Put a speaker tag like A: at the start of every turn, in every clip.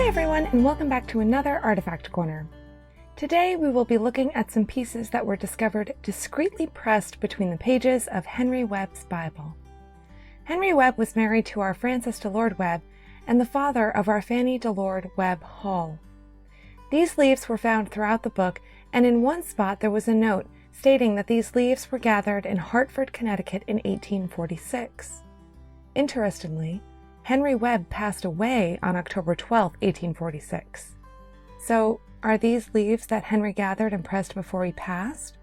A: Hi everyone, and welcome back to another Artifact Corner. Today we will be looking at some pieces that were discovered discreetly pressed between the pages of Henry Webb's Bible. Henry Webb was married to our Frances Delord Webb and the father of our Fannie Delord Webb Hall. These leaves were found throughout the book, and in one spot there was a note stating that these leaves were gathered in Hartford, Connecticut in 1846. Interestingly, Henry Webb passed away on October 12, 1846. So, are these leaves that Henry gathered and pressed before he passed?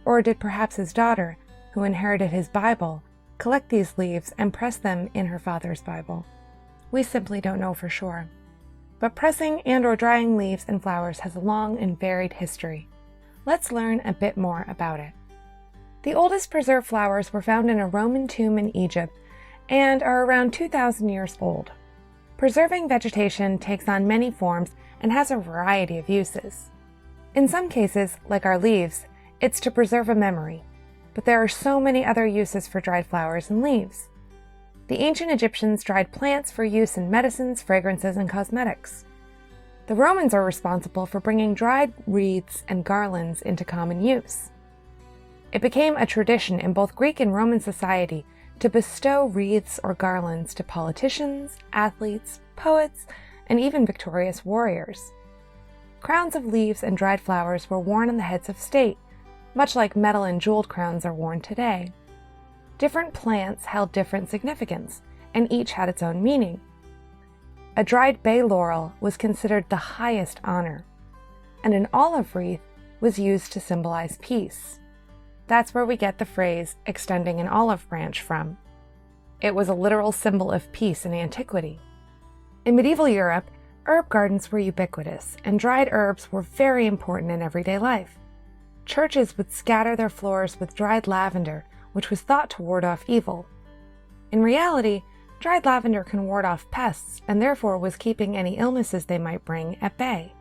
A: Or did perhaps his daughter, who inherited his Bible, collect these leaves and press them in her father's Bible? We simply don't know for sure. But pressing and/or drying leaves and flowers has a long and varied history. Let's learn a bit more about it. The oldest preserved flowers were found in a Roman tomb in Egypt and are around 2,000 years old. Preserving vegetation takes on many forms and has a variety of uses. In some cases, like our leaves, it's to preserve a memory, but there are so many other uses for dried flowers and leaves. The ancient Egyptians dried plants for use in medicines, fragrances, and cosmetics. The Romans are responsible for bringing dried wreaths and garlands into common use. It became a tradition in both Greek and Roman society to bestow wreaths or garlands to politicians, athletes, poets, and even victorious warriors. Crowns of leaves and dried flowers were worn on the heads of state, much like metal and jeweled crowns are worn today. Different plants held different significance, and each had its own meaning. A dried bay laurel was considered the highest honor, and an olive wreath was used to symbolize peace. That's where we get the phrase, extending an olive branch, from. It was a literal symbol of peace in antiquity. In medieval Europe, herb gardens were ubiquitous, and dried herbs were very important in everyday life. Churches would scatter their floors with dried lavender, which was thought to ward off evil. In reality, dried lavender can ward off pests, and therefore was keeping any illnesses they might bring at bay.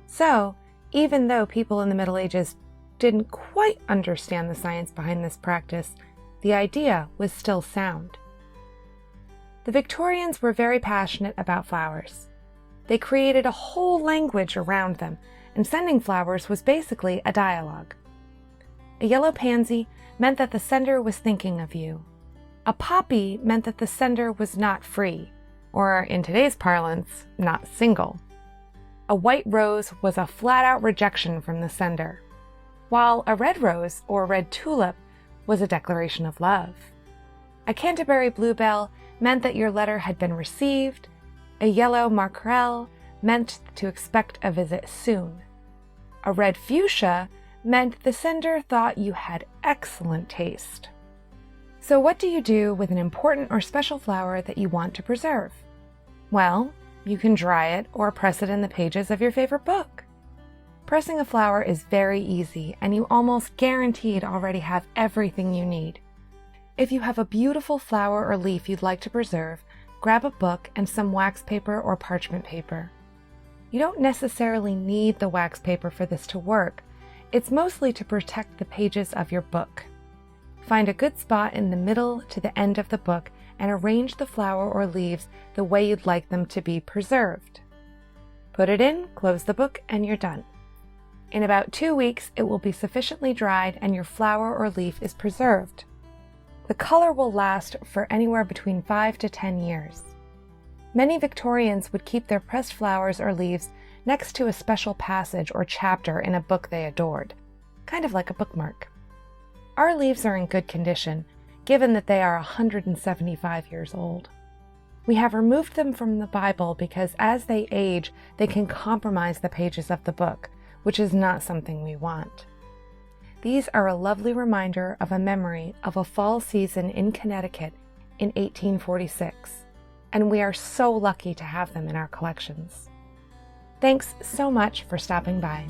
A: So, even though people in the Middle Ages didn't quite understand the science behind this practice, the idea was still sound. The Victorians were very passionate about flowers. They created a whole language around them, and sending flowers was basically a dialogue. A yellow pansy meant that the sender was thinking of you. A poppy meant that the sender was not free, or in today's parlance, not single. A white rose was a flat-out rejection from the sender, while a red rose, or red tulip, was a declaration of love. A Canterbury bluebell meant that your letter had been received. A yellow mackerel meant to expect a visit soon. A red fuchsia meant the sender thought you had excellent taste. So what do you do with an important or special flower that you want to preserve? Well, you can dry it or press it in the pages of your favorite book. Pressing a flower is very easy, and you almost guaranteed already have everything you need. If you have a beautiful flower or leaf you'd like to preserve, grab a book and some wax paper or parchment paper. You don't necessarily need the wax paper for this to work. It's mostly to protect the pages of your book. Find a good spot in the middle to the end of the book and arrange the flower or leaves the way you'd like them to be preserved. Put it in, close the book, and you're done. In about 2 weeks, it will be sufficiently dried and your flower or leaf is preserved. The color will last for anywhere between 5 to 10 years. Many Victorians would keep their pressed flowers or leaves next to a special passage or chapter in a book they adored, kind of like a bookmark. Our leaves are in good condition, given that they are 175 years old. We have removed them from the Bible because as they age, they can compromise the pages of the book, which is not something we want. These are a lovely reminder of a memory of a fall season in Connecticut in 1846, and we are so lucky to have them in our collections. Thanks so much for stopping by.